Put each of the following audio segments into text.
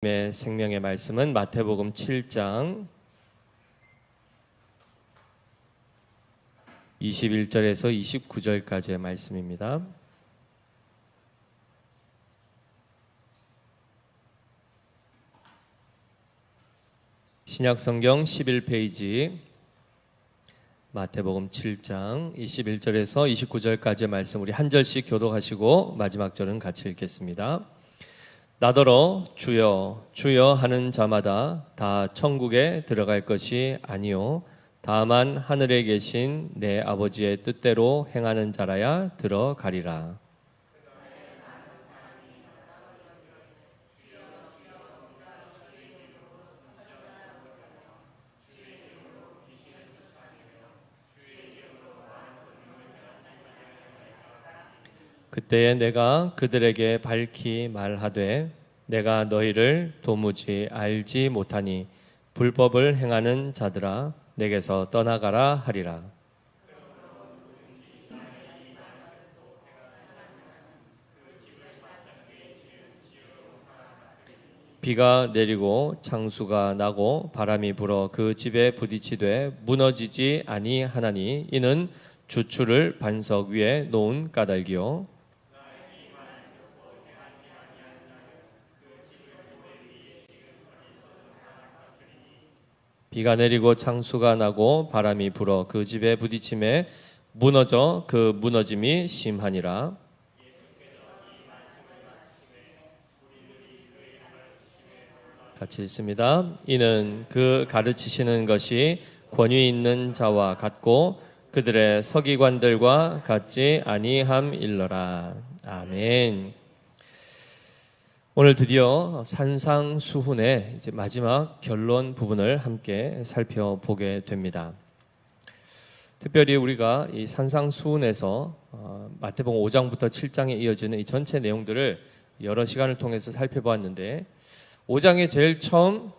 생명의 말씀은 마태복음 7장 21절에서 29절까지의 말씀입니다. 신약성경 11페이지 마태복음 7장 21절에서 29절까지의 말씀, 우리 한 절씩 교독하시고 마지막 절은 같이 읽겠습니다. 나더러 주여 주여 하는 자마다 다 천국에 들어갈 것이 아니요 다만 하늘에 계신 내 아버지의 뜻대로 행하는 자라야 들어가리라. 그때에 내가 그들에게 밝히 말하되 내가 너희를 도무지 알지 못하니 불법을 행하는 자들아 내게서 떠나가라 하리라. 비가 내리고 창수가 나고 바람이 불어 그 집에 부딪히되 무너지지 아니하나니 이는 주추를 반석 위에 놓은 까닭이요 비가 내리고 창수가 나고 바람이 불어 그 집에 부딪힘에 무너져 그 무너짐이 심하니라. 같이 읽습니다. 이는 그 가르치시는 것이 권위 있는 자와 같고 그들의 서기관들과 같지 아니함일러라. 아멘. 오늘 드디어 산상수훈의 이제 마지막 결론 부분을 함께 살펴보게 됩니다. 특별히 우리가 이 산상수훈에서 마태복음 5장부터 7장에 이어지는 이 전체 내용들을 여러 시간을 통해서 살펴보았는데 5장의 제일 처음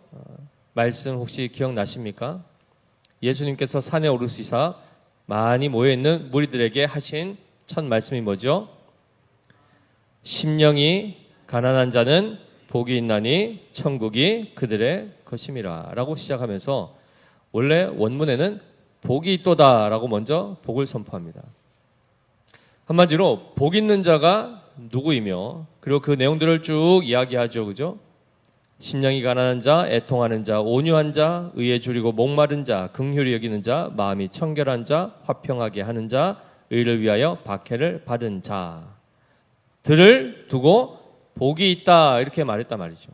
말씀 혹시 기억나십니까? 예수님께서 산에 오르시사 많이 모여있는 무리들에게 하신 첫 말씀이 뭐죠? 심령이 가난한 자는 복이 있나니 천국이 그들의 것임이라 라고 시작하면서 원래 원문에는 복이 있도다 라고 먼저 복을 선포합니다. 한마디로 복 있는 자가 누구이며 그리고 그 내용들을 쭉 이야기하죠. 그죠? 심령이 가난한 자, 애통하는 자, 온유한 자, 의에 줄이고 목마른 자, 긍휼히 여기는 자, 마음이 청결한 자, 화평하게 하는 자, 의를 위하여 박해를 받은 자들을 두고 복이 있다 이렇게 말했단 말이죠.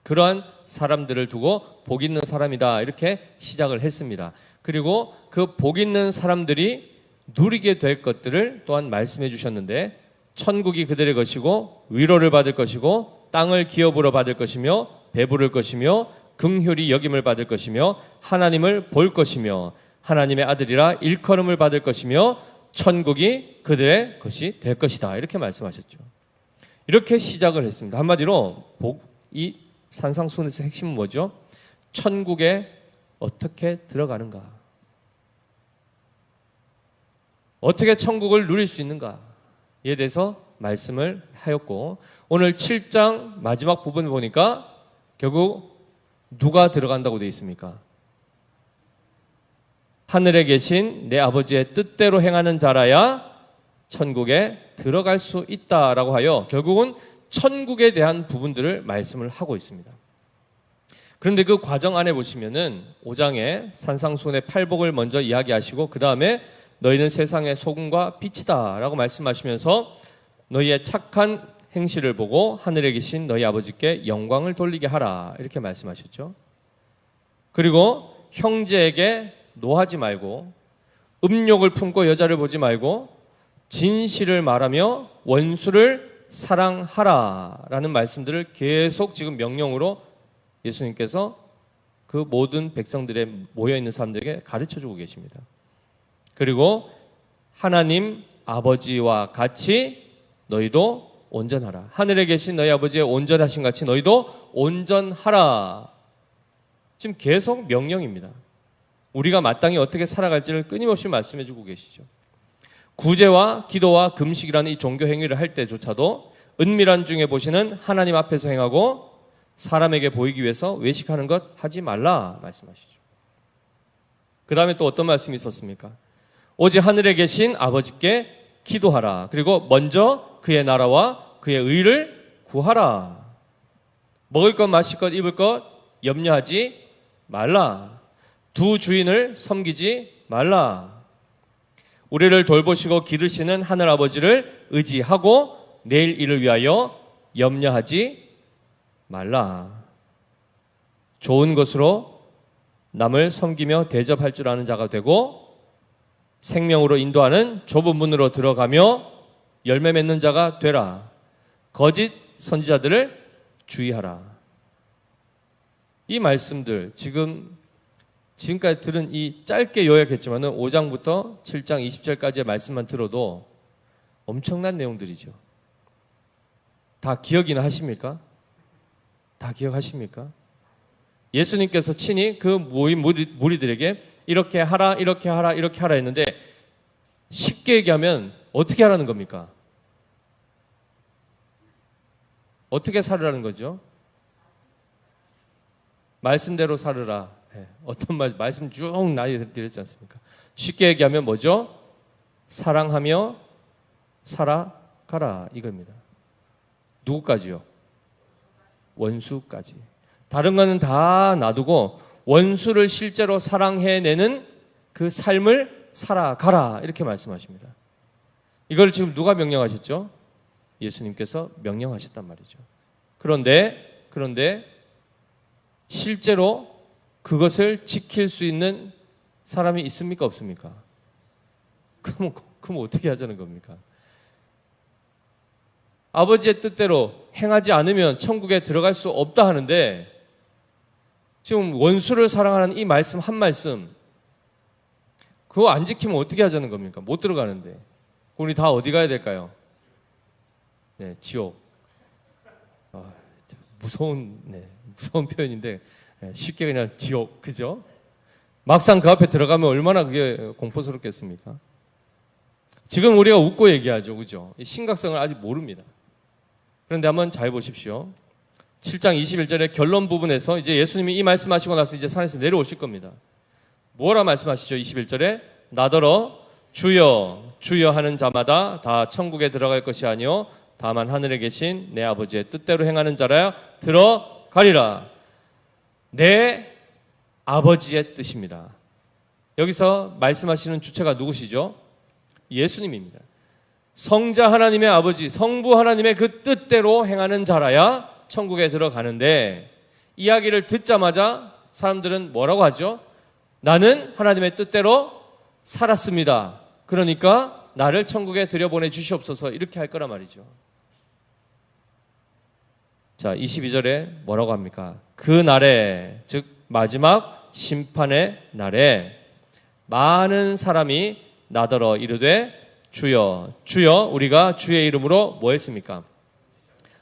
그러한 사람들을 두고 복 있는 사람이다 이렇게 시작을 했습니다. 그리고 그 복 있는 사람들이 누리게 될 것들을 또한 말씀해 주셨는데 천국이 그들의 것이고 위로를 받을 것이고 땅을 기업으로 받을 것이며 배부를 것이며 긍휼히 여김을 받을 것이며 하나님을 볼 것이며 하나님의 아들이라 일컬음을 받을 것이며 천국이 그들의 것이 될 것이다 이렇게 말씀하셨죠. 이렇게 시작을 했습니다. 한마디로 이 산상수훈에서 핵심은 뭐죠? 천국에 어떻게 들어가는가? 어떻게 천국을 누릴 수 있는가에 대해서 말씀을 하였고 오늘 7장 마지막 부분 보니까 결국 누가 들어간다고 되어 있습니까? 하늘에 계신 내 아버지의 뜻대로 행하는 자라야 천국에 들어갈 수 있다라고 하여 결국은 천국에 대한 부분들을 말씀을 하고 있습니다. 그런데 그 과정 안에 보시면은 5장에 산상수훈의 팔복을 먼저 이야기하시고 그 다음에 너희는 세상의 소금과 빛이다 라고 말씀하시면서 너희의 착한 행실을 보고 하늘에 계신 너희 아버지께 영광을 돌리게 하라 이렇게 말씀하셨죠. 그리고 형제에게 노하지 말고 음욕을 품고 여자를 보지 말고 진실을 말하며 원수를 사랑하라 라는 말씀들을 계속 지금 명령으로 예수님께서 그 모든 백성들의 모여있는 사람들에게 가르쳐주고 계십니다. 그리고 하나님 아버지와 같이 너희도 온전하라. 하늘에 계신 너희 아버지의 온전하신 같이 너희도 온전하라. 지금 계속 명령입니다. 우리가 마땅히 어떻게 살아갈지를 끊임없이 말씀해주고 계시죠. 구제와 기도와 금식이라는 이 종교 행위를 할 때조차도 은밀한 중에 보시는 하나님 앞에서 행하고 사람에게 보이기 위해서 외식하는 것 하지 말라 말씀하시죠. 그 다음에 또 어떤 말씀이 있었습니까? 오직 하늘에 계신 아버지께 기도하라. 그리고 먼저 그의 나라와 그의 의를 구하라. 먹을 것, 마실 것, 입을 것 염려하지 말라. 두 주인을 섬기지 말라. 우리를 돌보시고 기르시는 하늘 아버지를 의지하고 내일 일을 위하여 염려하지 말라. 좋은 것으로 남을 섬기며 대접할 줄 아는 자가 되고 생명으로 인도하는 좁은 문으로 들어가며 열매 맺는 자가 되라. 거짓 선지자들을 주의하라. 이 말씀들 지금까지 들은 이 짧게 요약했지만 5장부터 7장 20절까지의 말씀만 들어도 엄청난 내용들이죠. 다 기억이나 하십니까? 다 기억하십니까? 예수님께서 친히 그 모인 무리들에게 이렇게 하라, 이렇게 하라, 이렇게 하라 했는데 쉽게 얘기하면 어떻게 하라는 겁니까? 어떻게 살으라는 거죠? 말씀대로 살으라. 네. 어떤 말씀 쭉 나이 드렸지 않습니까? 쉽게 얘기하면 뭐죠? 사랑하며 살아가라 이겁니다. 누구까지요? 원수까지. 다른 거는 다 놔두고 원수를 실제로 사랑해내는 그 삶을 살아가라 이렇게 말씀하십니다. 이걸 지금 누가 명령하셨죠? 예수님께서 명령하셨단 말이죠. 그런데 실제로 그것을 지킬 수 있는 사람이 있습니까? 없습니까? 그럼 어떻게 하자는 겁니까? 아버지의 뜻대로 행하지 않으면 천국에 들어갈 수 없다 하는데 지금 원수를 사랑하는 이 말씀 한 말씀 그거 안 지키면 어떻게 하자는 겁니까? 못 들어가는데 우리 다 어디 가야 될까요? 네, 지옥. 무서운 표현인데 쉽게 그냥 지옥, 그죠? 막상 그 앞에 들어가면 얼마나 그게 공포스럽겠습니까? 지금 우리가 웃고 얘기하죠, 그죠? 이 심각성을 아직 모릅니다. 그런데 한번 잘 보십시오. 7장 21절의 결론 부분에서 이제 예수님이 이 말씀하시고 나서 이제 산에서 내려오실 겁니다. 뭐라 말씀하시죠? 21절에 나더러 주여 주여 하는 자마다 다 천국에 들어갈 것이 아니요 다만 하늘에 계신 내 아버지의 뜻대로 행하는 자라야 들어가리라. 내 아버지의 뜻입니다. 여기서 말씀하시는 주체가 누구시죠? 예수님입니다. 성자 하나님의 아버지, 성부 하나님의 그 뜻대로 행하는 자라야 천국에 들어가는데 이야기를 듣자마자 사람들은 뭐라고 하죠? 나는 하나님의 뜻대로 살았습니다. 그러니까 나를 천국에 들여보내 주시옵소서 이렇게 할 거란 말이죠. 자, 22절에 뭐라고 합니까? 그 날에, 즉 마지막 심판의 날에 많은 사람이 나더러 이르되 주여 주여 우리가 주의 이름으로 뭐 했습니까?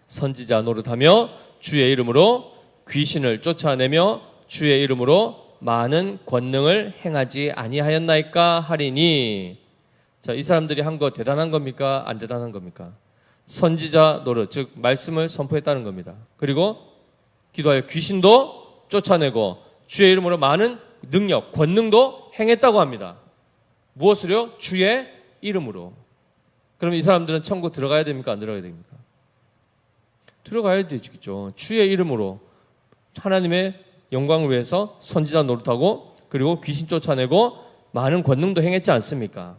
선지자 노릇하며 주의 이름으로 귀신을 쫓아내며 주의 이름으로 많은 권능을 행하지 아니하였나이까 하리니. 자, 이 사람들이 한 거 대단한 겁니까? 안 대단한 겁니까? 선지자 노릇, 즉 말씀을 선포했다는 겁니다. 그리고 기도하여 귀신도 쫓아내고 주의 이름으로 많은 능력, 권능도 행했다고 합니다. 무엇으로요? 주의 이름으로. 그럼 이 사람들은 천국 들어가야 됩니까? 안 들어가야 됩니까? 들어가야 되겠죠. 주의 이름으로 하나님의 영광을 위해서 선지자 노릇하고 그리고 귀신 쫓아내고 많은 권능도 행했지 않습니까?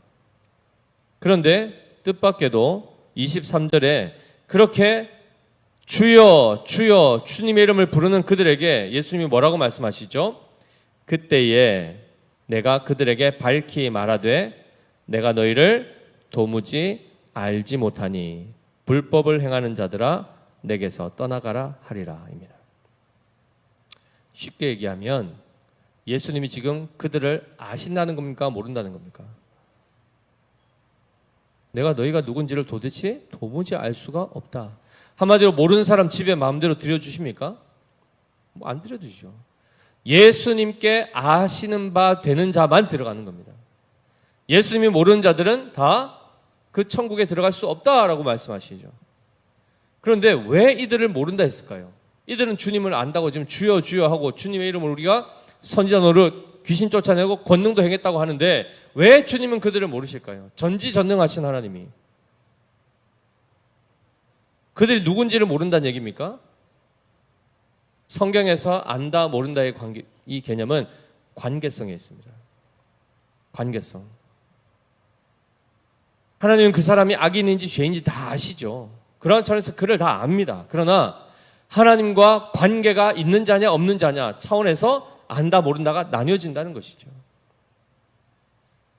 그런데 뜻밖에도 23절에 그렇게 주여 주여 주님의 이름을 부르는 그들에게 예수님이 뭐라고 말씀하시죠? 그때에 내가 그들에게 밝히 말하되 내가 너희를 도무지 알지 못하니 불법을 행하는 자들아 내게서 떠나가라 하리라 입니다. 쉽게 얘기하면 예수님이 지금 그들을 아신다는 겁니까? 모른다는 겁니까? 내가 너희가 누군지를 도대체 도무지 알 수가 없다. 한마디로 모르는 사람 집에 마음대로 들여주십니까? 안 들여주시죠. 예수님께 아시는 바 되는 자만 들어가는 겁니다. 예수님이 모르는 자들은 다 그 천국에 들어갈 수 없다라고 말씀하시죠. 그런데 왜 이들을 모른다 했을까요? 이들은 주님을 안다고 지금 주여 주여 하고 주님의 이름으로 우리가 선지자 노릇 귀신 쫓아내고 권능도 행했다고 하는데 왜 주님은 그들을 모르실까요? 전지전능하신 하나님이. 그들이 누군지를 모른다는 얘기입니까? 성경에서 안다 모른다의 관계, 이 개념은 관계성에 있습니다. 관계성. 하나님은 그 사람이 악인인지 죄인지 다 아시죠. 그런 차원에서 그를 다 압니다. 그러나 하나님과 관계가 있는 자냐 없는 자냐 차원에서 안다 모른다가 나뉘어진다는 것이죠.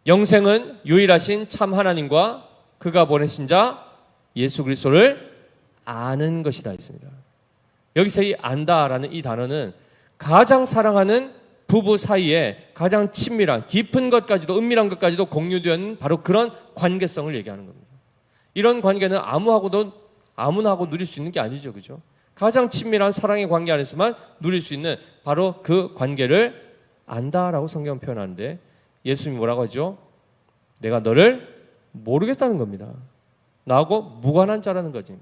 영생은 유일하신 참 하나님과 그가 보내신 자 예수 그리스도를 아는 것이다 했습니다. 여기서 이 안다라는 이 단어는 가장 사랑하는 부부 사이에 가장 친밀한 깊은 것까지도 은밀한 것까지도 공유되어 있는 바로 그런 관계성을 얘기하는 겁니다. 이런 관계는 아무나 하고 누릴 수 있는 게 아니죠. 그죠? 가장 친밀한 사랑의 관계 안에서만 누릴 수 있는 바로 그 관계를 안다라고 성경은 표현하는데 예수님이 뭐라고 하죠? 내가 너를 모르겠다는 겁니다. 나하고 무관한 자라는 거지.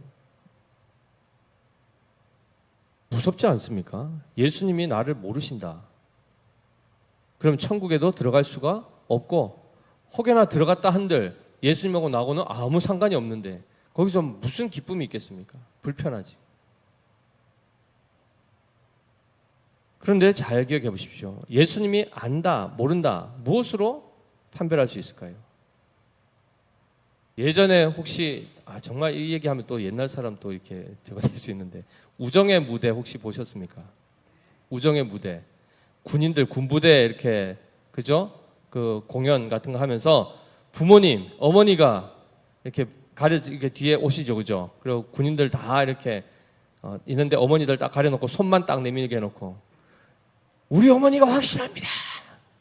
무섭지 않습니까? 예수님이 나를 모르신다. 그럼 천국에도 들어갈 수가 없고 혹여나 들어갔다 한들 예수님하고 나하고는 아무 상관이 없는데 거기서 무슨 기쁨이 있겠습니까? 불편하지. 그런데 잘 기억해 보십시오. 예수님이 안다, 모른다, 무엇으로 판별할 수 있을까요? 예전에 혹시 정말 이 얘기하면 또 옛날 사람 또 이렇게 저거 될 수 있는데 우정의 무대 혹시 보셨습니까? 우정의 무대. 군인들 군부대 이렇게 그죠? 그 공연 같은 거 하면서 부모님, 어머니가 이렇게 이렇게 뒤에 오시죠, 그죠? 그리고 군인들 다 이렇게 있는데 어머니들 딱 가려놓고 손만 딱 내밀게 해놓고 우리 어머니가 확실합니다.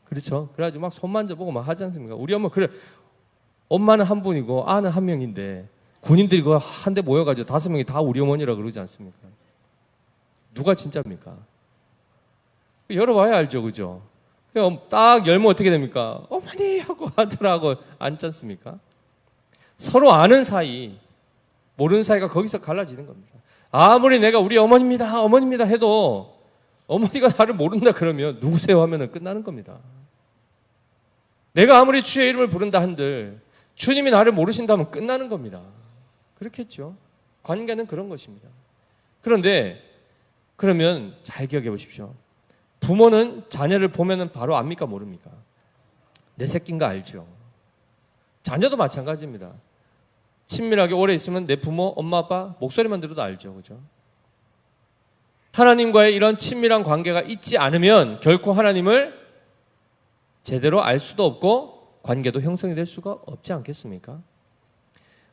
그렇죠? 그래가지고 막 손 만져보고 막 하지 않습니까? 우리 엄마 그래. 엄마는 한 분이고 아는 한 명인데 군인들이 그 한데 모여가지고 5명이 다 우리 어머니라 그러지 않습니까? 누가 진짜입니까? 열어봐야 알죠, 그죠? 딱 열면 어떻게 됩니까? 어머니 하고 아들하고 앉지 않습니까? 서로 아는 사이, 모르는 사이가 거기서 갈라지는 겁니다. 아무리 내가 우리 어머니입니다 해도 어머니가 나를 모른다 그러면 누구세요 하면은 끝나는 겁니다. 내가 아무리 주의 이름을 부른다 한들 주님이 나를 모르신다면 끝나는 겁니다. 그렇겠죠. 관계는 그런 것입니다. 그런데 그러면 잘 기억해 보십시오. 부모는 자녀를 보면은 바로 압니까 모릅니까? 내 새끼인가 알죠. 자녀도 마찬가지입니다. 친밀하게 오래 있으면 내 부모, 엄마, 아빠 목소리만 들어도 알죠. 그죠? 하나님과의 이런 친밀한 관계가 있지 않으면 결코 하나님을 제대로 알 수도 없고 관계도 형성이 될 수가 없지 않겠습니까?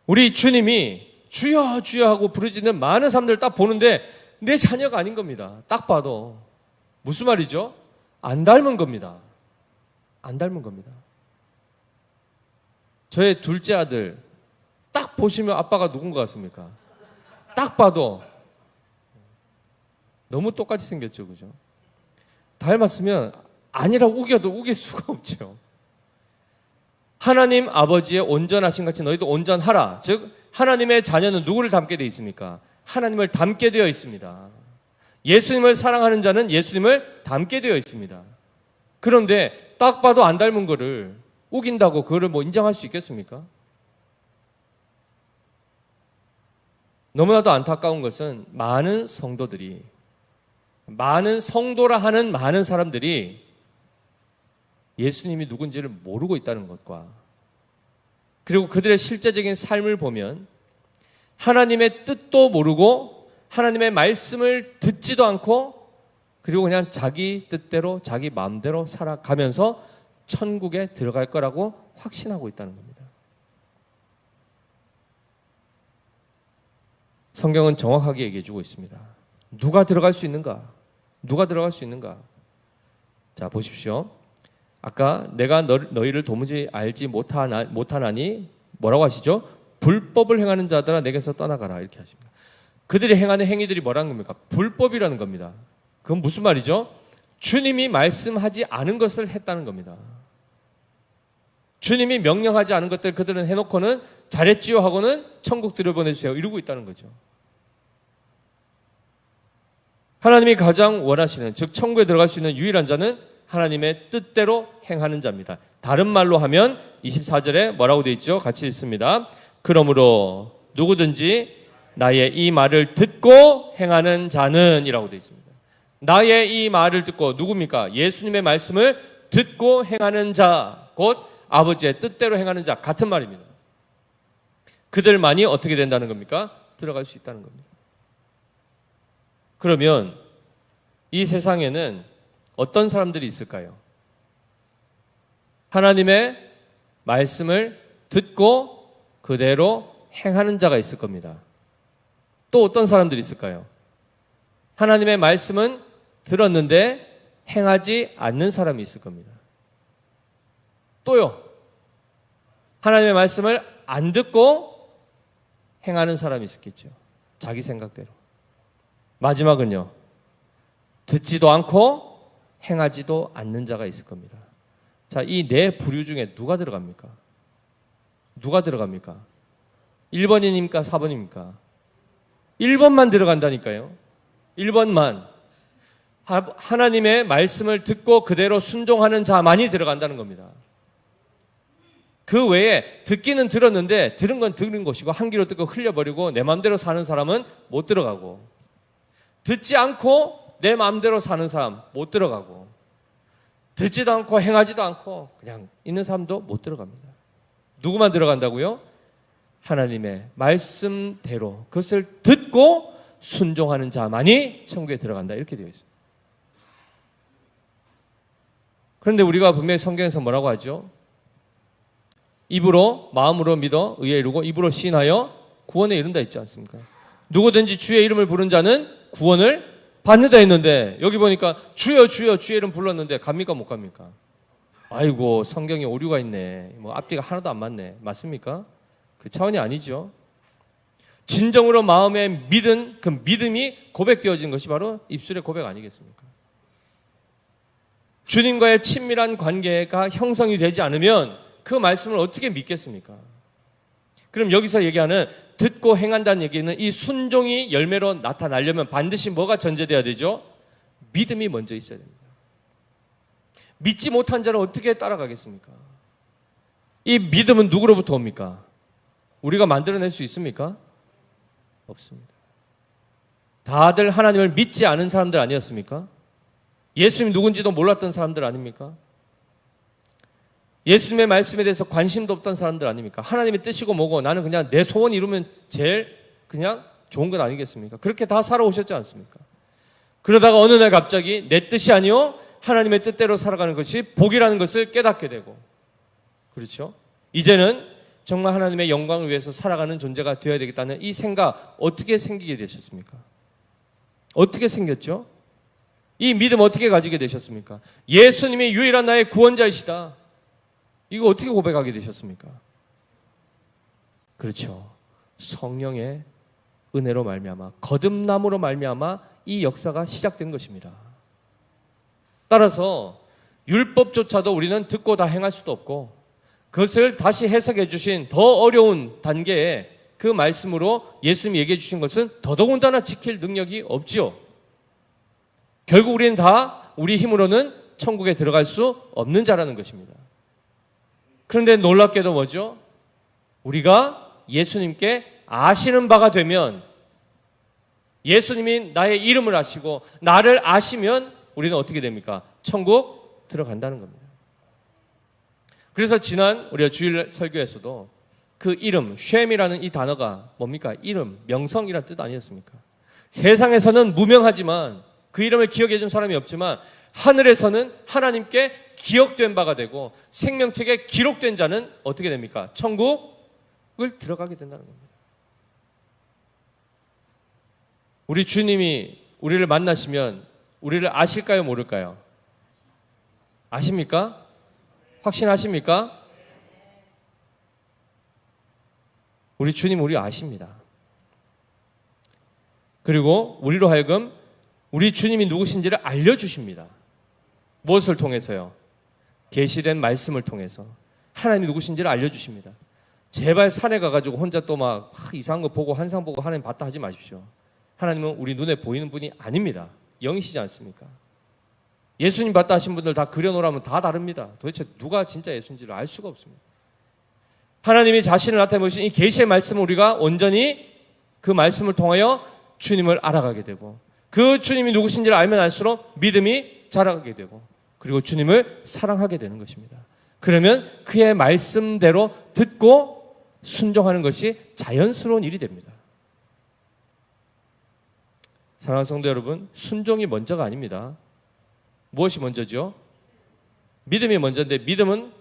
우리 주님이 주여 주여 하고 부르짖는 많은 사람들을 딱 보는데 내 자녀가 아닌 겁니다. 딱 봐도. 무슨 말이죠? 안 닮은 겁니다. 안 닮은 겁니다. 저의 둘째 아들 딱 보시면 아빠가 누군 것 같습니까? 딱 봐도 너무 똑같이 생겼죠. 그죠? 닮았으면 아니라고 우겨도 우길 수가 없죠. 하나님 아버지의 온전하신 같이 너희도 온전하라. 즉 하나님의 자녀는 누구를 닮게 되어 있습니까? 하나님을 닮게 되어 있습니다. 예수님을 사랑하는 자는 예수님을 닮게 되어 있습니다. 그런데 딱 봐도 안 닮은 거를 우긴다고 그거를 뭐 인정할 수 있겠습니까? 너무나도 안타까운 것은 많은 성도들이 많은 성도라 하는 많은 사람들이 예수님이 누군지를 모르고 있다는 것과 그리고 그들의 실제적인 삶을 보면 하나님의 뜻도 모르고 하나님의 말씀을 듣지도 않고 그리고 그냥 자기 뜻대로 자기 마음대로 살아가면서 천국에 들어갈 거라고 확신하고 있다는 겁니다. 성경은 정확하게 얘기해 주고 있습니다. 누가 들어갈 수 있는가? 누가 들어갈 수 있는가? 자, 보십시오. 아까 내가 너희를 도무지 알지 못하나니 뭐라고 하시죠? 불법을 행하는 자들아 내게서 떠나가라 이렇게 하십니다. 그들이 행하는 행위들이 뭐라는 겁니까? 불법이라는 겁니다. 그건 무슨 말이죠? 주님이 말씀하지 않은 것을 했다는 겁니다. 주님이 명령하지 않은 것들 그들은 해놓고는 잘했지요 하고는 천국 들여보내주세요 이러고 있다는 거죠. 하나님이 가장 원하시는, 즉 천국에 들어갈 수 있는 유일한 자는 하나님의 뜻대로 행하는 자입니다. 다른 말로 하면 24절에 뭐라고 되어 있죠? 같이 읽습니다. 그러므로 누구든지 나의 이 말을 듣고 행하는 자는 이라고 되어 있습니다. 나의 이 말을 듣고, 누굽니까? 예수님의 말씀을 듣고 행하는 자, 곧 아버지의 뜻대로 행하는 자, 같은 말입니다. 그들만이 어떻게 된다는 겁니까? 들어갈 수 있다는 겁니다. 그러면 이 세상에는 어떤 사람들이 있을까요? 하나님의 말씀을 듣고 그대로 행하는 자가 있을 겁니다. 또 어떤 사람들이 있을까요? 하나님의 말씀은 들었는데 행하지 않는 사람이 있을 겁니다. 또요, 하나님의 말씀을 안 듣고 행하는 사람이 있었겠죠. 자기 생각대로. 마지막은요, 듣지도 않고 행하지도 않는 자가 있을 겁니다. 자, 이 네 부류 중에 누가 들어갑니까? 누가 들어갑니까? 1번입니까? 4번입니까? 1번만 들어간다니까요. 1번만. 하나님의 말씀을 듣고 그대로 순종하는 자만이 들어간다는 겁니다. 그 외에 듣기는 들었는데 들은 건 들은 것이고 한 귀로 듣고 흘려버리고 내 마음대로 사는 사람은 못 들어가고, 듣지 않고 내 마음대로 사는 사람 못 들어가고, 듣지도 않고 행하지도 않고 그냥 있는 사람도 못 들어갑니다. 누구만 들어간다고요? 하나님의 말씀대로 그것을 듣고 순종하는 자만이 천국에 들어간다, 이렇게 되어 있습니다. 그런데 우리가 분명히 성경에서 뭐라고 하죠? 입으로 마음으로 믿어 의에 이르고 입으로 시인하여 구원에 이른다 있지 않습니까? 누구든지 주의 이름을 부른 자는 구원을 받는다 했는데, 여기 보니까 주여 주여 주의 이름 불렀는데 갑니까 못 갑니까? 아이고, 성경에 오류가 있네, 뭐 앞뒤가 하나도 안 맞네, 맞습니까? 그 차원이 아니죠. 진정으로 마음에 믿은 그 믿음이 고백되어진 것이 바로 입술의 고백 아니겠습니까? 주님과의 친밀한 관계가 형성이 되지 않으면 그 말씀을 어떻게 믿겠습니까? 그럼 여기서 얘기하는 듣고 행한다는 얘기는 이 순종이 열매로 나타나려면 반드시 뭐가 전제돼야 되죠? 믿음이 먼저 있어야 됩니다. 믿지 못한 자는 어떻게 따라가겠습니까? 이 믿음은 누구로부터 옵니까? 우리가 만들어낼 수 있습니까? 없습니다. 다들 하나님을 믿지 않은 사람들 아니었습니까? 예수님이 누군지도 몰랐던 사람들 아닙니까? 예수님의 말씀에 대해서 관심도 없던 사람들 아닙니까? 하나님의 뜻이고 뭐고 나는 그냥 내 소원 이루면 제일 그냥 좋은 건 아니겠습니까? 그렇게 다 살아오셨지 않습니까? 그러다가 어느 날 갑자기 내 뜻이 아니요 하나님의 뜻대로 살아가는 것이 복이라는 것을 깨닫게 되고, 그렇죠? 이제는 정말 하나님의 영광을 위해서 살아가는 존재가 되어야 되겠다는 이 생각 어떻게 생기게 되셨습니까? 어떻게 생겼죠? 이 믿음 어떻게 가지게 되셨습니까? 예수님이 유일한 나의 구원자이시다, 이거 어떻게 고백하게 되셨습니까? 그렇죠. 성령의 은혜로 말미암아, 거듭남으로 말미암아 이 역사가 시작된 것입니다. 따라서 율법조차도 우리는 듣고 다 행할 수도 없고, 그것을 다시 해석해 주신 더 어려운 단계에 그 말씀으로 예수님이 얘기해 주신 것은 더더군다나 지킬 능력이 없지요. 결국 우리는 다 우리 힘으로는 천국에 들어갈 수 없는 자라는 것입니다. 그런데 놀랍게도 뭐죠? 우리가 예수님께 아시는 바가 되면, 예수님이 나의 이름을 아시고 나를 아시면 우리는 어떻게 됩니까? 천국 들어간다는 겁니다. 그래서 지난 우리가 주일 설교에서도 그 이름, 쉔이라는 이 단어가 뭡니까? 이름, 명성이라는 뜻 아니었습니까? 세상에서는 무명하지만, 그 이름을 기억해 준 사람이 없지만 하늘에서는 하나님께 기억된 바가 되고 생명책에 기록된 자는 어떻게 됩니까? 천국을 들어가게 된다는 겁니다. 우리 주님이 우리를 만나시면 우리를 아실까요? 모를까요? 아십니까? 확신하십니까? 우리 주님 우리 아십니다. 그리고 우리로 하여금 우리 주님이 누구신지를 알려주십니다. 무엇을 통해서요? 계시된 말씀을 통해서 하나님이 누구신지를 알려주십니다. 제발 산에 가가지고 혼자 또 막 이상한 거 보고 환상 보고 하나님 봤다 하지 마십시오. 하나님은 우리 눈에 보이는 분이 아닙니다. 영이시지 않습니까? 예수님 봤다 하신 분들 다 그려놓으라면 다 다릅니다. 도대체 누가 진짜 예수인지를 알 수가 없습니다. 하나님이 자신을 나타내 보신 이 계시의 말씀을 우리가 온전히 그 말씀을 통하여 주님을 알아가게 되고 그 주님이 누구신지를 알면 알수록 믿음이 자라게 되고 그리고 주님을 사랑하게 되는 것입니다. 그러면 그의 말씀대로 듣고 순종하는 것이 자연스러운 일이 됩니다. 사랑하는 성도 여러분, 순종이 먼저가 아닙니다. 무엇이 먼저죠? 믿음이 먼저인데 믿음은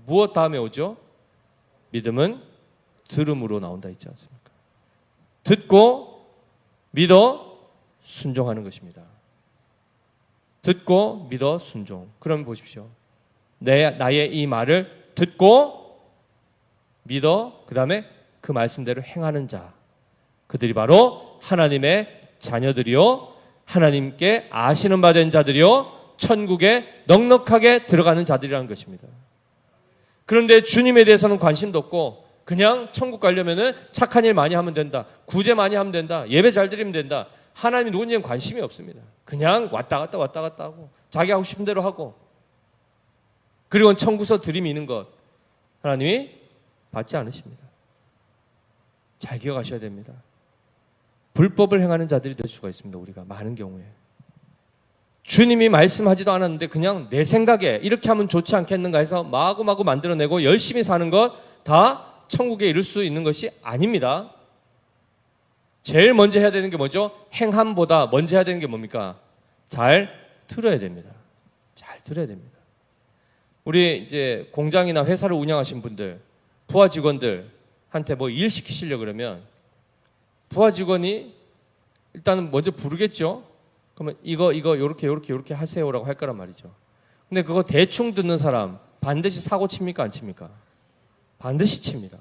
무엇 다음에 오죠? 믿음은 들음으로 나온다 했지 않습니까? 듣고 믿어 순종하는 것입니다. 듣고 믿어 순종. 그럼 보십시오. 나의 이 말을 듣고 믿어 그 다음에 그 말씀대로 행하는 자, 그들이 바로 하나님의 자녀들이요 하나님께 아시는 바 된 자들이요 천국에 넉넉하게 들어가는 자들이라는 것입니다. 그런데 주님에 대해서는 관심도 없고 그냥 천국 가려면은 착한 일 많이 하면 된다, 구제 많이 하면 된다, 예배 잘 드리면 된다, 하나님이 누군지는 관심이 없습니다. 그냥 왔다 갔다 하고 자기 하고 싶은 대로 하고 그리고 천국서 들이미는 것 하나님이 받지 않으십니다. 잘 기억하셔야 됩니다. 불법을 행하는 자들이 될 수가 있습니다. 우리가 많은 경우에 주님이 말씀하지도 않았는데 그냥 내 생각에 이렇게 하면 좋지 않겠는가 해서 마구마구 만들어내고 열심히 사는 것 다 천국에 이를 수 있는 것이 아닙니다. 제일 먼저 해야 되는 게 뭐죠? 행함보다 먼저 해야 되는 게 뭡니까? 잘 들어야 됩니다. 잘 들어야 됩니다. 우리 이제 공장이나 회사를 운영하신 분들, 부하 직원들한테 뭐 일 시키시려고 그러면 부하 직원이 일단은 먼저 부르겠죠? 그러면 이거 요렇게 하세요라고 할 거란 말이죠. 근데 그거 대충 듣는 사람 반드시 사고 칩니까? 안 칩니까? 반드시 칩니다.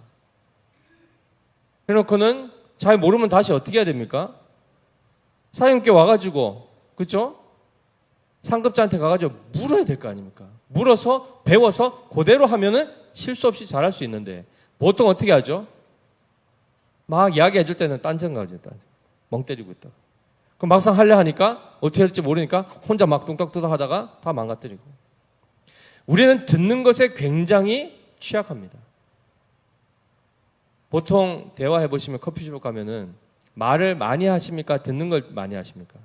그래놓고는 잘 모르면 다시 어떻게 해야 됩니까? 사장님께 와가지고, 그죠? 상급자한테 가가지고 물어야 될 거 아닙니까? 물어서 배워서 그대로 하면은 실수 없이 잘할 수 있는데 보통 어떻게 하죠? 막 이야기해 줄 때는 딴전 가죠. 멍 때리고 있다. 그럼 막상 하려 하니까 어떻게 할지 모르니까 혼자 막 뚱딱뚱딱 하다가 다 망가뜨리고. 우리는 듣는 것에 굉장히 취약합니다. 보통 대화해 보시면 커피숍 가면은 말을 많이 하십니까? 듣는 걸 많이 하십니까?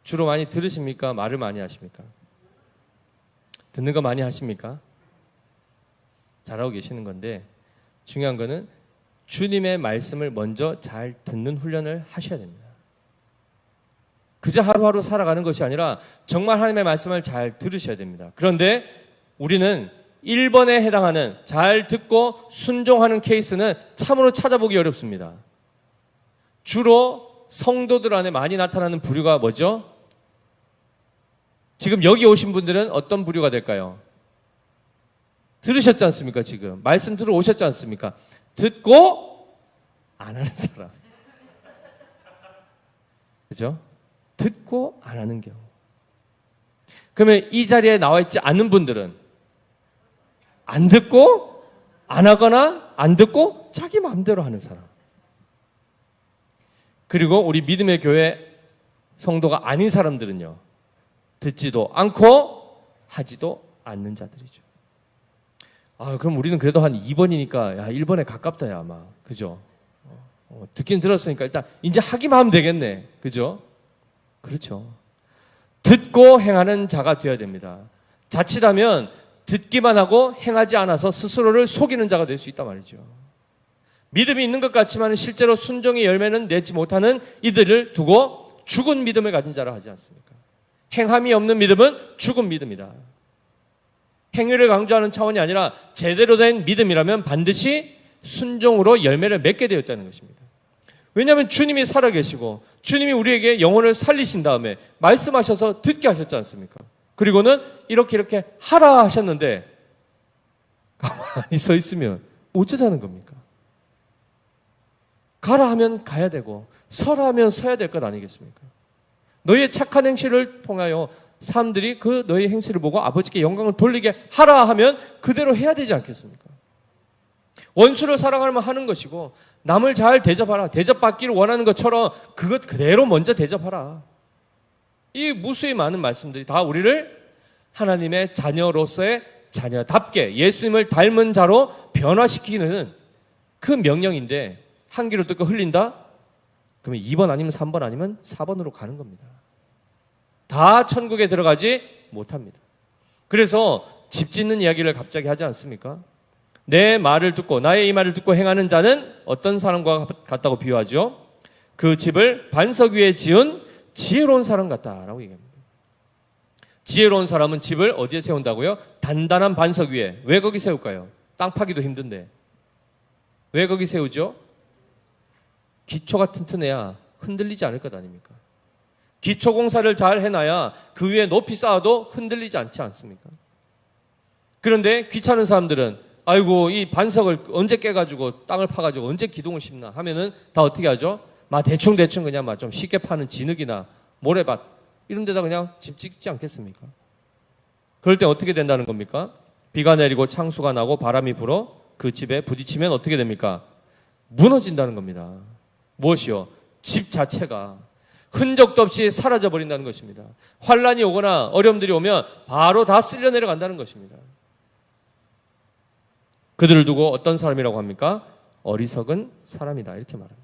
주로 많이 들으십니까? 말을 많이 하십니까? 듣는 거 많이 하십니까? 잘하고 계시는 건데 중요한 거는 주님의 말씀을 먼저 잘 듣는 훈련을 하셔야 됩니다. 그저 하루하루 살아가는 것이 아니라 정말 하나님의 말씀을 잘 들으셔야 됩니다. 그런데 우리는 1번에 해당하는 잘 듣고 순종하는 케이스는 참으로 찾아보기 어렵습니다. 주로 성도들 안에 많이 나타나는 부류가 뭐죠? 지금 여기 오신 분들은 어떤 부류가 될까요? 들으셨지 않습니까? 지금 말씀 들어 오셨지 않습니까? 듣고 안 하는 사람. 그죠? 듣고 안 하는 경우. 그러면 이 자리에 나와 있지 않은 분들은 안 듣고 안 하거나 안 듣고 자기 마음대로 하는 사람. 그리고 우리 믿음의 교회 성도가 아닌 사람들은요, 듣지도 않고 하지도 않는 자들이죠. 그럼 우리는 그래도 한 2번이니까 야 1번에 가깝다 야 아마. 그죠? 듣긴 들었으니까 일단 이제 하기만 하면 되겠네. 그죠? 그렇죠. 듣고 행하는 자가 되어야 됩니다. 자칫하면 듣기만 하고 행하지 않아서 스스로를 속이는 자가 될 수 있단 말이죠. 믿음이 있는 것 같지만 실제로 순종의 열매는 내지 못하는 이들을 두고 죽은 믿음을 가진 자라 하지 않습니까? 행함이 없는 믿음은 죽은 믿음이다. 행위를 강조하는 차원이 아니라 제대로 된 믿음이라면 반드시 순종으로 열매를 맺게 되어 있다는 것입니다. 왜냐하면 주님이 살아계시고 주님이 우리에게 영혼을 살리신 다음에 말씀하셔서 듣게 하셨지 않습니까? 그리고는 이렇게 하라 하셨는데 가만히 서 있으면 어쩌자는 겁니까? 가라 하면 가야 되고 서라 하면 서야 될 것 아니겠습니까? 너희의 착한 행실을 통하여 사람들이 그 너희의 행실을 보고 아버지께 영광을 돌리게 하라 하면 그대로 해야 되지 않겠습니까? 원수를 사랑하면 하는 것이고 남을 잘 대접하라. 대접받기를 원하는 것처럼 그것 그대로 먼저 대접하라. 이 무수히 많은 말씀들이 다 우리를 하나님의 자녀로서의 자녀답게 예수님을 닮은 자로 변화시키는 그 명령인데 한 귀로 듣고 흘린다? 그러면 2번 아니면 3번 아니면 4번으로 가는 겁니다. 다 천국에 들어가지 못합니다. 그래서 집 짓는 이야기를 갑자기 하지 않습니까? 내 말을 듣고 나의 이 말을 듣고 행하는 자는 어떤 사람과 같다고 비유하죠? 그 집을 반석 위에 지은 지혜로운 사람 같다라고 얘기합니다. 지혜로운 사람은 집을 어디에 세운다고요? 단단한 반석 위에. 왜 거기 세울까요? 땅 파기도 힘든데. 왜 거기 세우죠? 기초가 튼튼해야 흔들리지 않을 것 아닙니까? 기초 공사를 잘 해놔야 그 위에 높이 쌓아도 흔들리지 않지 않습니까? 그런데 귀찮은 사람들은 아이고 이 반석을 언제 깨가지고 땅을 파가지고 언제 기둥을 심나 하면은 다 어떻게 하죠? 대충 그냥 좀 쉽게 파는 진흙이나 모래밭 이런 데다 그냥 집 짓지 않겠습니까? 그럴 때 어떻게 된다는 겁니까? 비가 내리고 창수가 나고 바람이 불어 그 집에 부딪히면 어떻게 됩니까? 무너진다는 겁니다. 무엇이요? 집 자체가 흔적도 없이 사라져 버린다는 것입니다. 환란이 오거나 어려움들이 오면 바로 다 쓸려 내려간다는 것입니다. 그들을 두고 어떤 사람이라고 합니까? 어리석은 사람이다 이렇게 말합니다.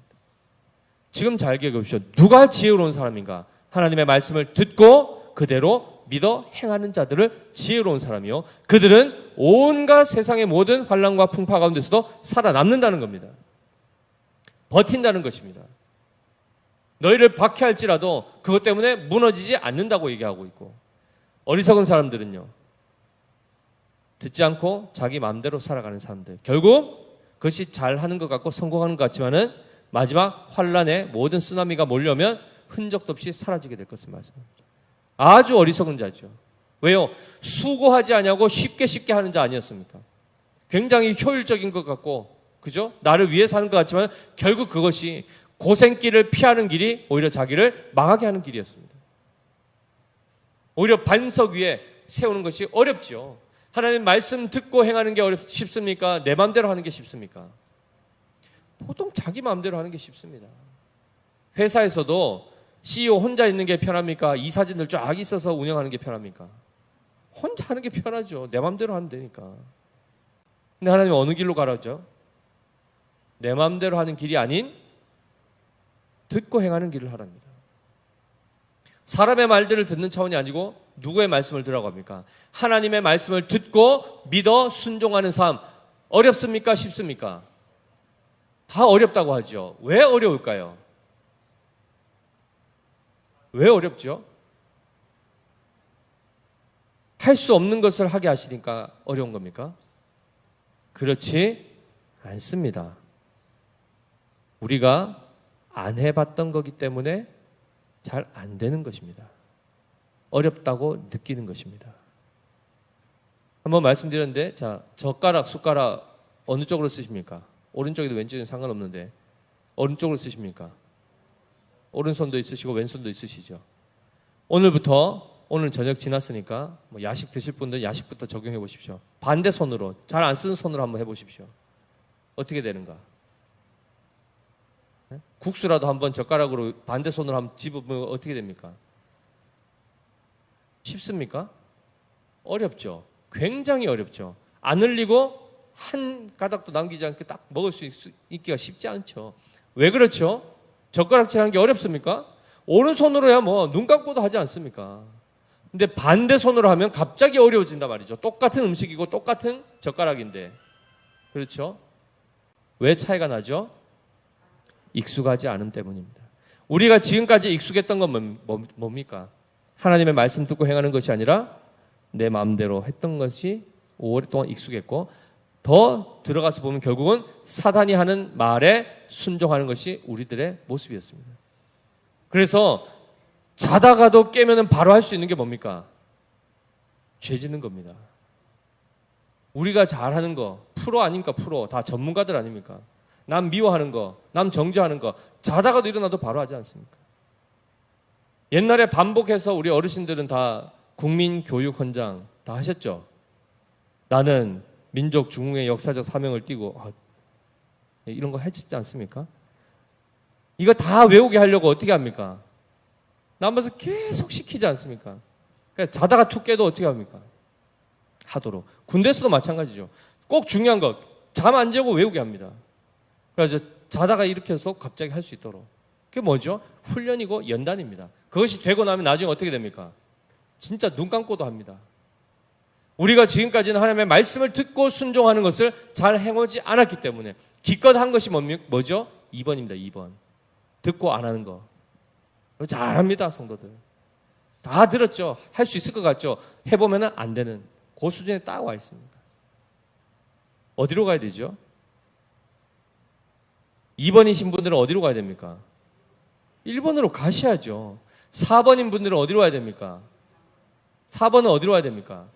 지금 잘 기억해 보십시오. 누가 지혜로운 사람인가? 하나님의 말씀을 듣고 그대로 믿어 행하는 자들을 지혜로운 사람이요. 그들은 온갖 세상의 모든 환난과 풍파 가운데서도 살아남는다는 겁니다. 버틴다는 것입니다. 너희를 박해할지라도 그것 때문에 무너지지 않는다고 얘기하고 있고, 어리석은 사람들은요, 듣지 않고 자기 마음대로 살아가는 사람들, 결국 그것이 잘하는 것 같고 성공하는 것 같지만은 마지막 환란에 모든 쓰나미가 몰려오면 흔적도 없이 사라지게 될 것을 말씀합니다. 아주 어리석은 자죠. 왜요? 수고하지 않냐고 쉽게 하는 자 아니었습니까? 굉장히 효율적인 것 같고, 그죠? 나를 위해 사는 것 같지만 결국 그것이 고생길을 피하는 길이 오히려 자기를 망하게 하는 길이었습니다. 오히려 반석 위에 세우는 것이 어렵죠. 하나님 말씀 듣고 행하는 게 쉽습니까? 내 마음대로 하는 게 쉽습니까? 보통 자기 마음대로 하는 게 쉽습니다. 회사에서도 CEO 혼자 있는 게 편합니까? 이사진들 쫙 있어서 운영하는 게 편합니까? 혼자 하는 게 편하죠. 내 마음대로 하면 되니까. 근데 하나님은 어느 길로 가라죠? 내 마음대로 하는 길이 아닌 듣고 행하는 길을 하랍니다. 사람의 말들을 듣는 차원이 아니고 누구의 말씀을 들으라고 합니까? 하나님의 말씀을 듣고 믿어 순종하는 삶. 어렵습니까? 쉽습니까? 다 어렵다고 하죠. 왜 어려울까요? 왜 어렵죠? 할 수 없는 것을 하게 하시니까 어려운 겁니까? 그렇지 않습니다. 우리가 안 해봤던 거기 때문에 잘 안 되는 것입니다. 어렵다고 느끼는 것입니다. 한번 말씀드렸는데, 자, 젓가락, 숟가락 어느 쪽으로 쓰십니까? 오른쪽이든 왼쪽이든 상관없는데 어느 쪽으로 쓰십니까? 오른손도 있으시고 왼손도 있으시죠. 오늘 저녁 지났으니까 야식 드실 분들은 야식부터 적용해 보십시오. 반대 손으로, 잘 안 쓰는 손으로 한번 해보십시오. 어떻게 되는가? 국수라도 한번 젓가락으로 반대 손으로 한번 집으면 어떻게 됩니까? 쉽습니까? 어렵죠. 굉장히 어렵죠. 안 흘리고 한 가닥도 남기지 않게 딱 먹을 수 있기가 쉽지 않죠. 왜 그렇죠? 젓가락질하는 게 어렵습니까? 오른손으로야 눈 감고도 하지 않습니까? 근데 반대손으로 하면 갑자기 어려워진단 말이죠. 똑같은 음식이고 똑같은 젓가락인데. 그렇죠? 왜 차이가 나죠? 익숙하지 않음 때문입니다. 우리가 지금까지 익숙했던 건 뭡니까? 하나님의 말씀 듣고 행하는 것이 아니라 내 마음대로 했던 것이 오랫동안 익숙했고, 더 들어가서 보면 결국은 사단이 하는 말에 순종하는 것이 우리들의 모습이었습니다. 그래서 자다가도 깨면은 바로 할 수 있는 게 뭡니까? 죄 짓는 겁니다. 우리가 잘하는 거, 프로 아닙니까? 프로. 다 전문가들 아닙니까? 남 미워하는 거, 남 정죄하는 거, 자다가도 일어나도 바로 하지 않습니까? 옛날에 반복해서 우리 어르신들은 다 국민교육헌장 다 하셨죠? 나는 민족 중흥의 역사적 사명을 띠고, 이런 거 하셨지 않습니까? 이거 다 외우게 하려고 어떻게 합니까? 남아서 계속 시키지 않습니까? 그러니까 자다가 툭 깨도 어떻게 합니까? 하도록. 군대에서도 마찬가지죠. 꼭 중요한 거, 잠 안 자고 외우게 합니다. 그래서 자다가 일으켜서 갑자기 할 수 있도록. 그게 뭐죠? 훈련이고 연단입니다. 그것이 되고 나면 나중에 어떻게 됩니까? 진짜 눈 감고도 합니다. 우리가 지금까지는 하나님의 말씀을 듣고 순종하는 것을 잘 행하지 않았기 때문에 기껏 한 것이 뭐죠? 2번입니다. 2번. 듣고 안 하는 거. 잘합니다, 성도들. 다 들었죠? 할 수 있을 것 같죠? 해보면 안 되는 그 수준에 딱 와 있습니다. 어디로 가야 되죠? 2번이신 분들은 어디로 가야 됩니까? 1번으로 가셔야죠. 4번인 분들은 어디로 와야 됩니까? 4번은 어디로 와야 됩니까?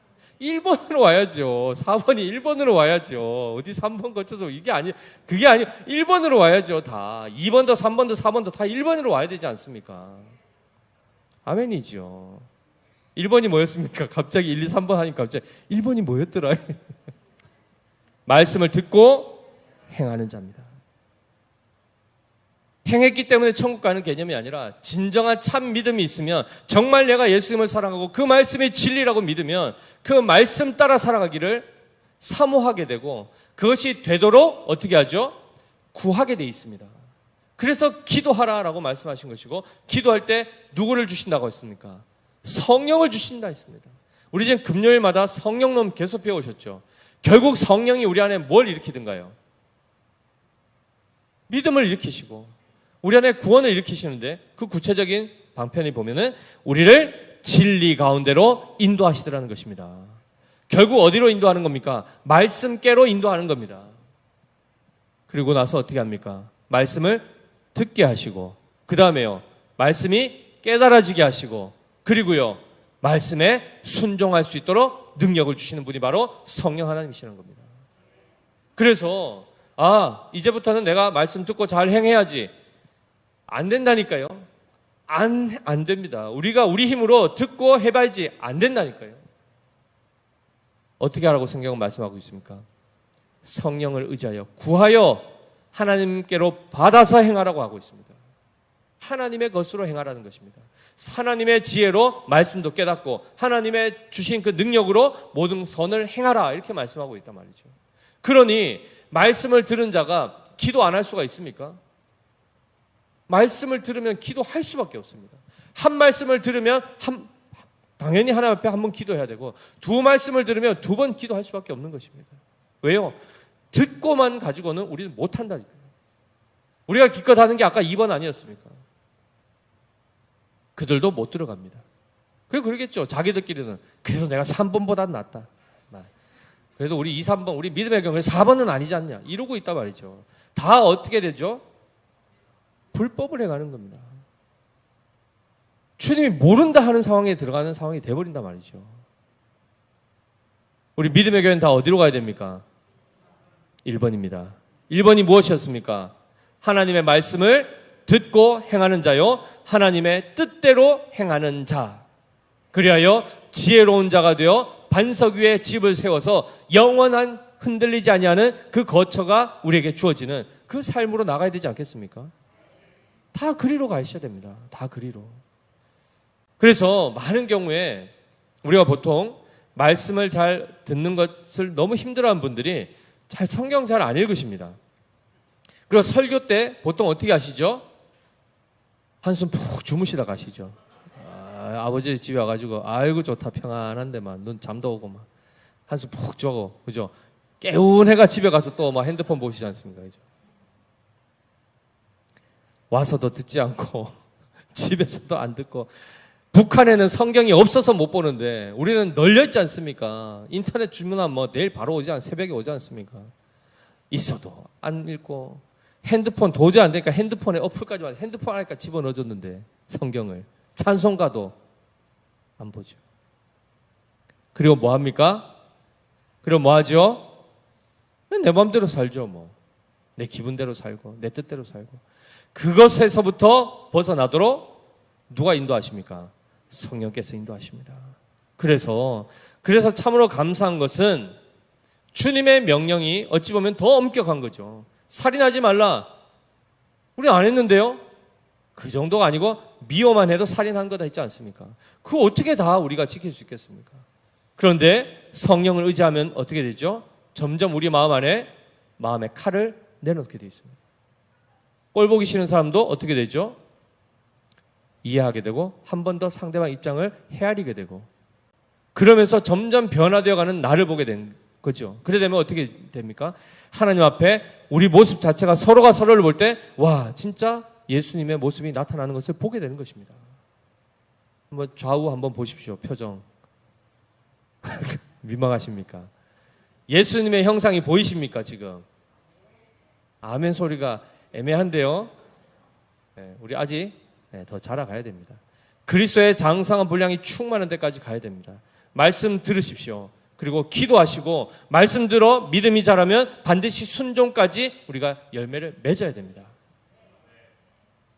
1번으로 와야죠. 4번이 1번으로 와야죠. 어디 3번 거쳐서 그게 아니 1번으로 와야죠. 다 2번도 3번도 4번도 다 1번으로 와야 되지 않습니까? 아멘이죠. 1번이 뭐였습니까? 갑자기 1, 2, 3번 하니까 갑자기 1번이 뭐였더라? 말씀을 듣고 행하는 자입니다. 행했기 때문에 천국 가는 개념이 아니라 진정한 참 믿음이 있으면 정말 내가 예수님을 사랑하고 그 말씀이 진리라고 믿으면 그 말씀 따라 살아가기를 사모하게 되고 그것이 되도록 어떻게 하죠? 구하게 돼 있습니다. 그래서 기도하라라고 말씀하신 것이고 기도할 때 누구를 주신다고 했습니까? 성령을 주신다 했습니다. 우리 지금 금요일마다 성령론 계속 배우셨죠? 결국 성령이 우리 안에 뭘 일으키든가요? 믿음을 일으키시고 우리 안에 구원을 일으키시는데 그 구체적인 방편이 보면은 우리를 진리 가운데로 인도하시더라는 것입니다. 결국 어디로 인도하는 겁니까? 말씀께로 인도하는 겁니다. 그리고 나서 어떻게 합니까? 말씀을 듣게 하시고 그 다음에요. 말씀이 깨달아지게 하시고 그리고요. 말씀에 순종할 수 있도록 능력을 주시는 분이 바로 성령 하나님이시는 겁니다. 그래서 이제부터는 내가 말씀 듣고 잘 행해야지. 안 된다니까요. 안 됩니다. 우리가 우리 힘으로 듣고 해봐야지. 안 된다니까요. 어떻게 하라고 성경은 말씀하고 있습니까? 성령을 의지하여 구하여 하나님께로 받아서 행하라고 하고 있습니다. 하나님의 것으로 행하라는 것입니다. 하나님의 지혜로 말씀도 깨닫고 하나님의 주신 그 능력으로 모든 선을 행하라 이렇게 말씀하고 있단 말이죠. 그러니 말씀을 들은 자가 기도 안 할 수가 있습니까? 말씀을 들으면 기도할 수밖에 없습니다. 한 말씀을 들으면 당연히 하나님 앞에 한 번 기도해야 되고 두 말씀을 들으면 두 번 기도할 수밖에 없는 것입니다. 왜요? 듣고만 가지고는 우리는 못한다니까요. 우리가 기껏 하는 게 아까 2번 아니었습니까? 그들도 못 들어갑니다. 그러겠죠. 자기들끼리는 그래도 내가 3번보다는 낫다. 그래도 우리 2, 3번 우리 믿음의 경우에 4번은 아니지 않냐 이러고 있단 말이죠. 다 어떻게 되죠? 불법을 해가는 겁니다. 주님이 모른다 하는 상황에 들어가는 상황이 돼버린단 말이죠. 우리 믿음의 교회는 다 어디로 가야 됩니까? 1번입니다. 1번이 무엇이었습니까? 하나님의 말씀을 듣고 행하는 자요 하나님의 뜻대로 행하는 자 그리하여 지혜로운 자가 되어 반석 위에 집을 세워서 영원한 흔들리지 아니하는 그 거처가 우리에게 주어지는 그 삶으로 나가야 되지 않겠습니까? 다 그리로 가셔야 됩니다. 다 그리로. 그래서 많은 경우에 우리가 보통 말씀을 잘 듣는 것을 너무 힘들어하는 분들이 성경 잘 안 읽으십니다. 그리고 설교 때 보통 어떻게 하시죠? 한숨 푹 주무시다 가시죠. 아버지 집에 와가지고 아이고 좋다 평안한데만 눈 잠도 오고 막 한숨 푹 자고 그죠? 개운해가 집에 가서 또 막 핸드폰 보시지 않습니까? 그죠? 와서도 듣지 않고 집에서도 안 듣고 북한에는 성경이 없어서 못 보는데 우리는 널렸지 않습니까? 인터넷 주문하면 뭐 내일 바로 새벽에 오지 않습니까? 있어도 안 읽고 핸드폰 도저히 안 되니까 핸드폰에 어플까지 와서 핸드폰 하니까 집어넣어줬는데 성경을 찬송가도 안 보죠. 그리고 뭐 합니까? 그리고 뭐 하죠? 내 마음대로 살죠 뭐. 내 기분대로 살고 내 뜻대로 살고 그것에서부터 벗어나도록 누가 인도하십니까? 성령께서 인도하십니다. 그래서 참으로 감사한 것은 주님의 명령이 어찌 보면 더 엄격한 거죠. 살인하지 말라. 우리 안 했는데요? 그 정도가 아니고 미워만 해도 살인한 거다 있지 않습니까? 그거 어떻게 다 우리가 지킬 수 있겠습니까? 그런데 성령을 의지하면 어떻게 되죠? 점점 우리 마음 안에 마음의 칼을 내놓게 되어 있습니다. 꼴 보기 싫은 사람도 어떻게 되죠? 이해하게 되고 한 번 더 상대방 입장을 헤아리게 되고 그러면서 점점 변화되어 가는 나를 보게 된 거죠. 그래 되면 어떻게 됩니까? 하나님 앞에 우리 모습 자체가 서로가 서로를 볼 때 와 진짜 예수님의 모습이 나타나는 것을 보게 되는 것입니다. 한번 좌우 한번 보십시오. 표정. 민망하십니까? 예수님의 형상이 보이십니까 지금? 아멘 소리가 애매한데요. 네, 우리 아직 더 자라가야 됩니다. 그리스도의 장성한 분량이 충만한 데까지 가야 됩니다. 말씀 들으십시오. 그리고 기도하시고 말씀 들어 믿음이 자라면 반드시 순종까지 우리가 열매를 맺어야 됩니다.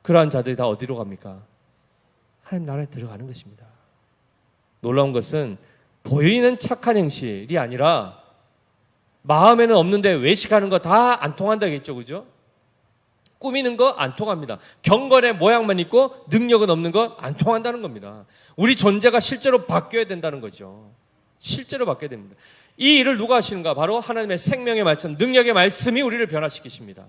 그러한 자들이 다 어디로 갑니까? 하나님 나라에 들어가는 것입니다. 놀라운 것은 보이는 착한 행실이 아니라 마음에는 없는데 외식하는 거 다 안 통한다겠죠, 그죠? 꾸미는 거 안 통합니다. 경건의 모양만 있고 능력은 없는 거 안 통한다는 겁니다. 우리 존재가 실제로 바뀌어야 된다는 거죠. 실제로 바뀌어야 됩니다. 이 일을 누가 하시는가? 바로 하나님의 생명의 말씀, 능력의 말씀이 우리를 변화시키십니다.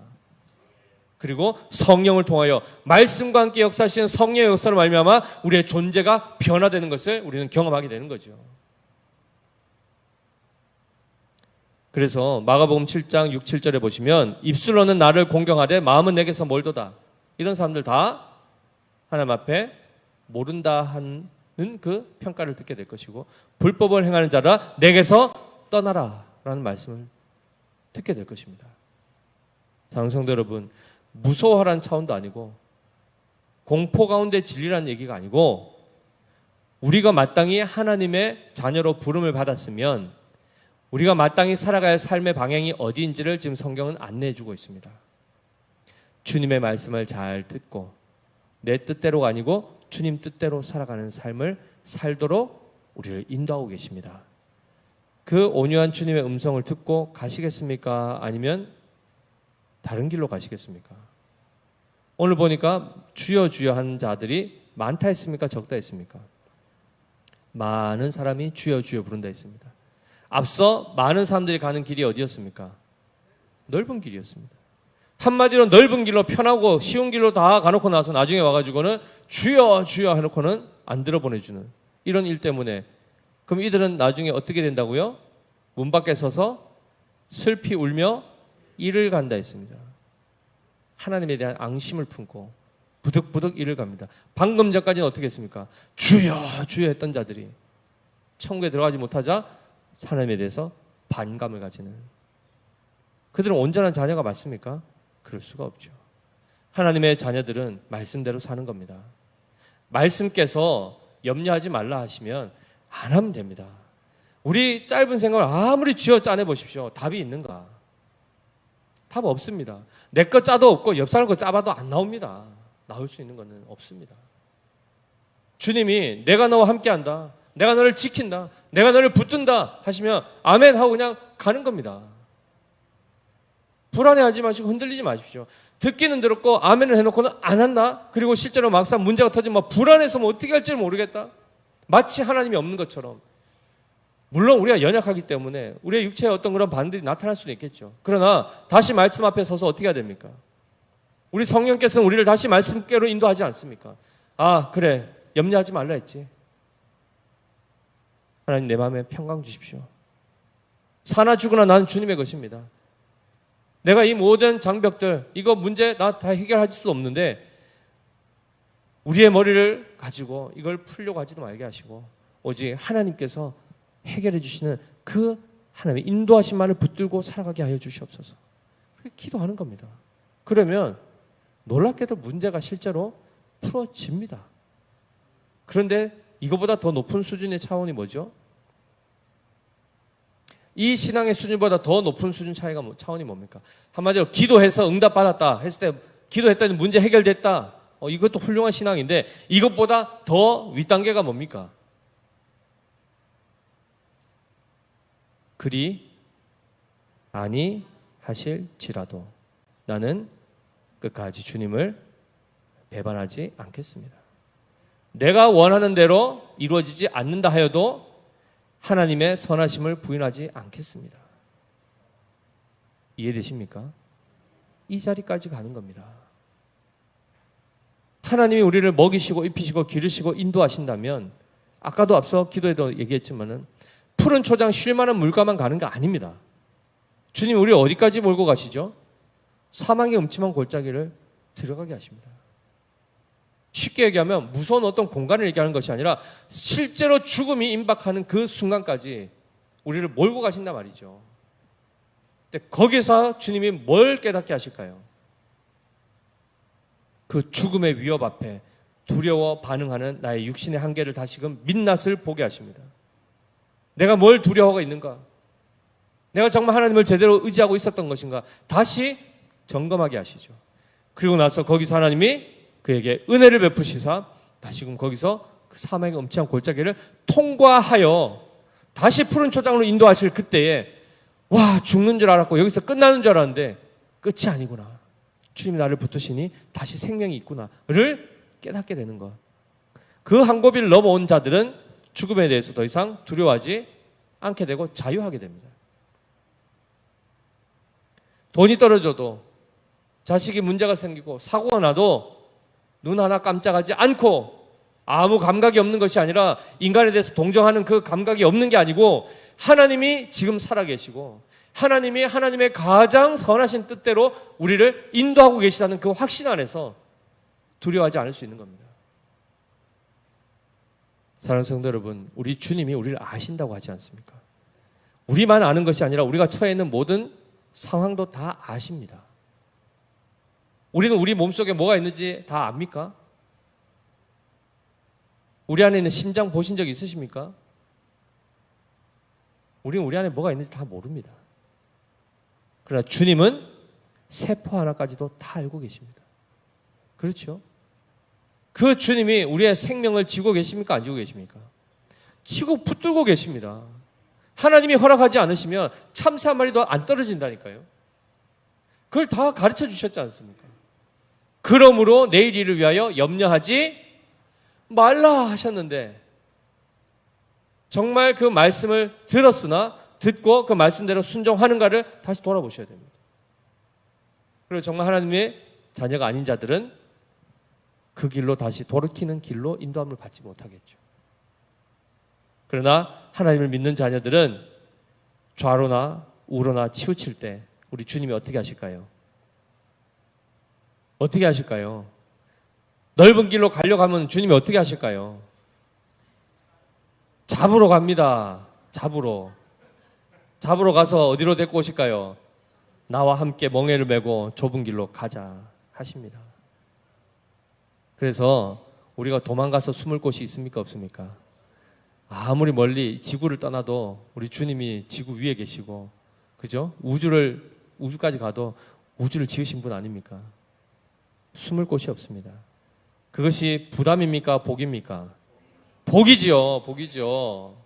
그리고 성령을 통하여 말씀과 함께 역사하시는 성령의 역사로 말미암아 우리의 존재가 변화되는 것을 우리는 경험하게 되는 거죠. 그래서 마가복음 7장 6, 7절에 보시면 입술로는 나를 공경하되 마음은 내게서 멀도다. 이런 사람들 다 하나님 앞에 모른다 하는 그 평가를 듣게 될 것이고 불법을 행하는 자라 내게서 떠나라 라는 말씀을 듣게 될 것입니다. 사랑하는 성도 여러분, 무서워하라는 차원도 아니고 공포 가운데 진리라는 얘기가 아니고 우리가 마땅히 하나님의 자녀로 부름을 받았으면 우리가 마땅히 살아가야 할 삶의 방향이 어디인지를 지금 성경은 안내해 주고 있습니다. 주님의 말씀을 잘 듣고 내 뜻대로가 아니고 주님 뜻대로 살아가는 삶을 살도록 우리를 인도하고 계십니다. 그 온유한 주님의 음성을 듣고 가시겠습니까? 아니면 다른 길로 가시겠습니까? 오늘 보니까 주여 주여 하는 자들이 많다 했습니까? 적다 했습니까? 많은 사람이 주여 주여 부른다 했습니다. 앞서 많은 사람들이 가는 길이 어디였습니까? 넓은 길이었습니다. 한마디로 넓은 길로 편하고 쉬운 길로 다 가놓고 나서 나중에 와가지고는 주여 주여 해놓고는 안 들어보내주는 이런 일 때문에 그럼 이들은 나중에 어떻게 된다고요? 문 밖에 서서 슬피 울며 이를 간다 했습니다. 하나님에 대한 앙심을 품고 부득부득 이를 갑니다. 방금 전까지는 어떻게 했습니까? 주여 주여 했던 자들이 천국에 들어가지 못하자 하나님에 대해서 반감을 가지는 그들은 온전한 자녀가 맞습니까? 그럴 수가 없죠. 하나님의 자녀들은 말씀대로 사는 겁니다. 말씀께서 염려하지 말라 하시면 안 하면 됩니다. 우리 짧은 생각을 아무리 쥐어 짜내 보십시오. 답이 있는가? 답 없습니다. 내 거 짜도 없고 옆 사람 거 짜봐도 안 나옵니다. 나올 수 있는 것은 없습니다. 주님이 내가 너와 함께한다. 내가 너를 지킨다. 내가 너를 붙든다 하시면 아멘 하고 그냥 가는 겁니다. 불안해하지 마시고 흔들리지 마십시오. 듣기는 들었고 아멘을 해놓고는 안 한다. 그리고 실제로 막상 문제가 터지면 불안해서 뭐 어떻게 할지 모르겠다. 마치 하나님이 없는 것처럼. 물론 우리가 연약하기 때문에 우리의 육체에 어떤 그런 반들이 나타날 수는 있겠죠. 그러나 다시 말씀 앞에 서서 어떻게 해야 됩니까? 우리 성령께서는 우리를 다시 말씀께로 인도하지 않습니까? 아 그래 염려하지 말라 했지. 하나님 내 마음에 평강 주십시오. 사나 죽으나 나는 주님의 것입니다. 내가 이 모든 장벽들 이거 문제 나 다 해결할 수도 없는데 우리의 머리를 가지고 이걸 풀려고 하지도 말게 하시고 오직 하나님께서 해결해 주시는 그 하나님의 인도하신 말을 붙들고 살아가게 하여 주시옵소서. 그렇게 기도하는 겁니다. 그러면 놀랍게도 문제가 실제로 풀어집니다. 그런데 이거보다 더 높은 수준의 차원이 뭐죠? 이 신앙의 수준보다 더 높은 수준 차원이 뭡니까? 한마디로 기도해서 응답받았다 했을 때 기도했더니 문제 해결됐다. 이것도 훌륭한 신앙인데 이것보다 더 윗단계가 뭡니까? 그리 아니하실지라도 나는 끝까지 주님을 배반하지 않겠습니다. 내가 원하는 대로 이루어지지 않는다 하여도 하나님의 선하심을 부인하지 않겠습니다. 이해되십니까? 이 자리까지 가는 겁니다. 하나님이 우리를 먹이시고 입히시고 기르시고 인도하신다면 아까도 앞서 기도에도 얘기했지만은 푸른 초장 쉴 만한 물가만 가는 게 아닙니다. 주님 우리 어디까지 몰고 가시죠? 사망의 음침한 골짜기를 들어가게 하십니다. 쉽게 얘기하면 무서운 어떤 공간을 얘기하는 것이 아니라 실제로 죽음이 임박하는 그 순간까지 우리를 몰고 가신단 말이죠. 근데 거기서 주님이 뭘 깨닫게 하실까요? 그 죽음의 위협 앞에 두려워 반응하는 나의 육신의 한계를 다시금 민낯을 보게 하십니다. 내가 뭘 두려워하고 있는가? 내가 정말 하나님을 제대로 의지하고 있었던 것인가? 다시 점검하게 하시죠. 그리고 나서 거기서 하나님이 그에게 은혜를 베푸시사 다시금 거기서 그 사망의 음침한 골짜기를 통과하여 다시 푸른 초장으로 인도하실 그때에 와 죽는 줄 알았고 여기서 끝나는 줄 알았는데 끝이 아니구나. 주님이 나를 붙으시니 다시 생명이 있구나를 깨닫게 되는 것. 그 한 고비를 넘어온 자들은 죽음에 대해서 더 이상 두려워하지 않게 되고 자유하게 됩니다. 돈이 떨어져도 자식이 문제가 생기고 사고가 나도 눈 하나 깜짝하지 않고 아무 감각이 없는 것이 아니라 인간에 대해서 동정하는 그 감각이 없는 게 아니고 하나님이 지금 살아계시고 하나님이 하나님의 가장 선하신 뜻대로 우리를 인도하고 계시다는 그 확신 안에서 두려워하지 않을 수 있는 겁니다. 사랑하는 성도 여러분, 우리 주님이 우리를 아신다고 하지 않습니까? 우리만 아는 것이 아니라 우리가 처해 있는 모든 상황도 다 아십니다. 우리는 우리 몸속에 뭐가 있는지 다 압니까? 우리 안에 있는 심장 보신 적 있으십니까? 우리는 우리 안에 뭐가 있는지 다 모릅니다. 그러나 주님은 세포 하나까지도 다 알고 계십니다. 그렇죠? 그 주님이 우리의 생명을 쥐고 계십니까? 안 쥐고 계십니까? 쥐고 붙들고 계십니다. 하나님이 허락하지 않으시면 참새 한 마리도 안 떨어진다니까요. 그걸 다 가르쳐 주셨지 않습니까? 그러므로 내일 일을 위하여 염려하지 말라 하셨는데 정말 그 말씀을 들었으나 듣고 그 말씀대로 순종하는가를 다시 돌아보셔야 됩니다. 그리고 정말 하나님의 자녀가 아닌 자들은 그 길로 다시 돌이키는 길로 인도함을 받지 못하겠죠. 그러나 하나님을 믿는 자녀들은 좌로나 우로나 치우칠 때 우리 주님이 어떻게 하실까요? 어떻게 하실까요? 넓은 길로 가려고 하면 주님이 어떻게 하실까요? 잡으러 갑니다. 잡으러 가서 어디로 데리고 오실까요? 나와 함께 멍에를 메고 좁은 길로 가자 하십니다. 그래서 우리가 도망가서 숨을 곳이 있습니까? 없습니까? 아무리 멀리 지구를 떠나도 우리 주님이 지구 위에 계시고, 그죠? 우주까지 가도 우주를 지으신 분 아닙니까? 숨을 곳이 없습니다. 그것이 부담입니까? 복입니까? 복이지요. 복이죠.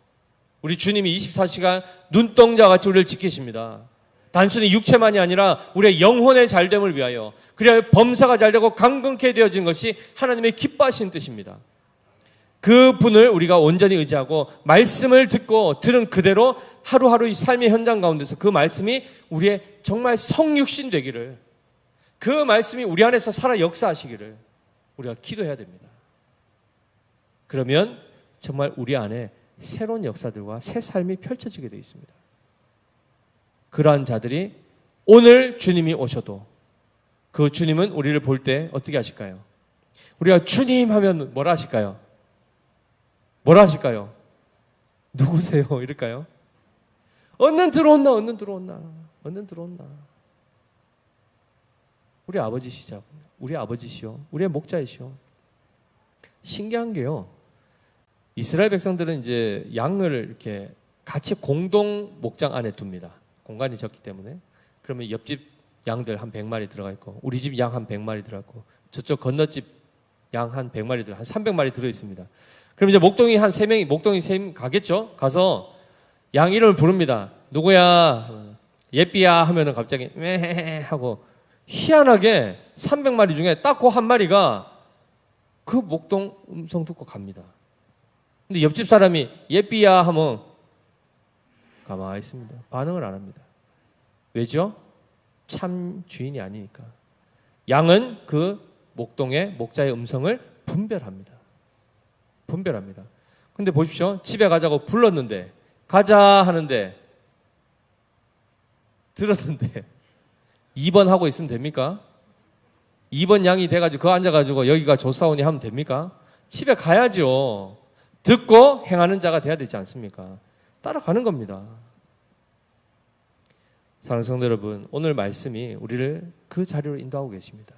우리 주님이 24시간 눈동자 같이 우리를 지키십니다. 단순히 육체만이 아니라 우리의 영혼의 잘됨을 위하여, 그래야 범사가 잘되고 강건케 되어진 것이 하나님의 기뻐하신 뜻입니다. 그 분을 우리가 온전히 의지하고 말씀을 듣고 들은 그대로 하루하루 이 삶의 현장 가운데서 그 말씀이 우리의 정말 성육신 되기를, 그 말씀이 우리 안에서 살아 역사하시기를 우리가 기도해야 됩니다. 그러면 정말 우리 안에 새로운 역사들과 새 삶이 펼쳐지게 되어 있습니다. 그러한 자들이 오늘 주님이 오셔도 그 주님은 우리를 볼 때 어떻게 하실까요? 우리가 주님 하면 뭐라 하실까요? 뭐라 하실까요? 누구세요? 이럴까요? 얼른 들어온나, 얼른 들어온나, 얼른 들어온나. 우리 아버지시죠. 우리 아버지시요. 우리의 목자이시요. 신기한 게요. 이스라엘 백성들은 이제 양을 이렇게 같이 공동 목장 안에 둡니다. 공간이 적기 때문에. 그러면 옆집 양들 한 100마리 들어가 있고, 우리 집 양 한 100마리 들어가 있고, 저쪽 건너집 양 한 100마리 한 300마리 들어 있습니다. 그럼 이제 목동이 한 3명이, 목동이 3명 가겠죠? 가서 양 이름을 부릅니다. 누구야? 예삐야 하면은 갑자기 왜 하고, 희한하게 300마리 중에 딱 그 한 마리가 그 목동 음성 듣고 갑니다. 근데 옆집 사람이 예삐야 하면 가만히 있습니다. 반응을 안 합니다. 왜죠? 참 주인이 아니니까. 양은 그 목동의 목자의 음성을 분별합니다. 분별합니다. 근데 보십시오. 집에 가자고 불렀는데, 가자 하는데, 들었는데 2번 하고 있으면 됩니까? 2번 양이 돼가지고 그거 앉아가지고 여기가 조사오니 하면 됩니까? 집에 가야죠. 듣고 행하는 자가 돼야 되지 않습니까? 따라가는 겁니다. 사랑하는 성도 여러분, 오늘 말씀이 우리를 그 자리로 인도하고 계십니다.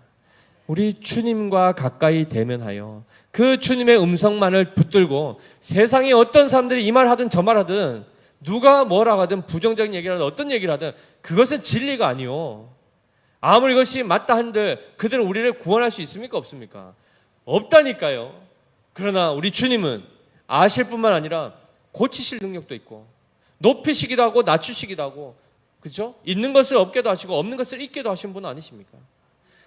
우리 주님과 가까이 대면하여 그 주님의 음성만을 붙들고 세상에 어떤 사람들이 이 말 하든 저 말 하든 누가 뭐라 하든 부정적인 얘기를 하든 어떤 얘기를 하든 그것은 진리가 아니요. 아무리 이것이 맞다 한들 그들은 우리를 구원할 수 있습니까? 없습니까? 없다니까요. 그러나 우리 주님은 아실 뿐만 아니라 고치실 능력도 있고 높이시기도 하고 낮추시기도 하고, 그죠? 있는 것을 없게도 하시고 없는 것을 있게도 하신 분은 아니십니까?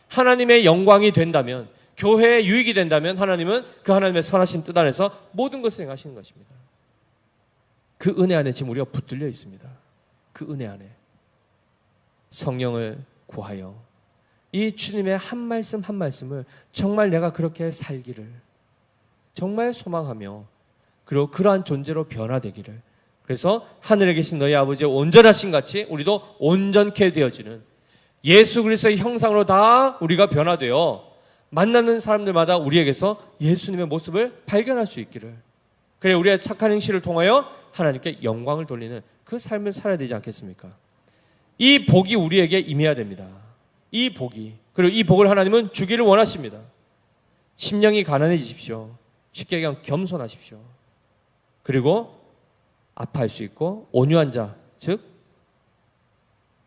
하나님의 영광이 된다면, 교회의 유익이 된다면 하나님은 그 하나님의 선하신 뜻 안에서 모든 것을 행하시는 것입니다. 그 은혜 안에 지금 우리가 붙들려 있습니다. 그 은혜 안에 성령을 구하여 이 주님의 한 말씀 한 말씀을 정말 내가 그렇게 살기를 정말 소망하며, 그리고 그러한 존재로 변화되기를, 그래서 하늘에 계신 너희 아버지의 온전하신 같이 우리도 온전케 되어지는 예수 그리스도의 형상으로 다 우리가 변화되어 만나는 사람들마다 우리에게서 예수님의 모습을 발견할 수 있기를, 그래 우리의 착한 행실을 통하여 하나님께 영광을 돌리는 그 삶을 살아야 되지 않겠습니까? 이 복이 우리에게 임해야 됩니다. 이 복이. 그리고 이 복을 하나님은 주기를 원하십니다. 심령이 가난해지십시오. 쉽게 얘기하면 겸손하십시오. 그리고 아파할 수 있고 온유한 자, 즉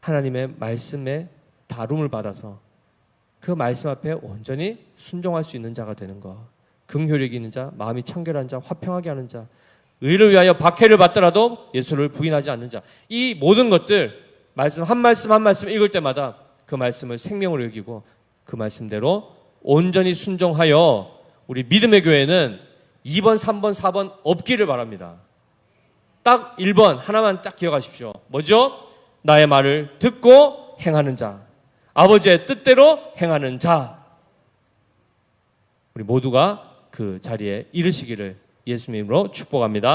하나님의 말씀에 다룸을 받아서 그 말씀 앞에 온전히 순종할 수 있는 자가 되는 것. 긍휼이 있는 자, 마음이 청결한 자, 화평하게 하는 자, 의를 위하여 박해를 받더라도 예수를 부인하지 않는 자. 이 모든 것들 말씀 한 말씀 한 말씀 읽을 때마다 그 말씀을 생명으로 여기고 그 말씀대로 온전히 순종하여 우리 믿음의 교회는 2번, 3번, 4번 없기를 바랍니다. 딱 1번 하나만 딱 기억하십시오. 뭐죠? 나의 말을 듣고 행하는 자, 아버지의 뜻대로 행하는 자. 우리 모두가 그 자리에 이르시기를 예수님으로 축복합니다.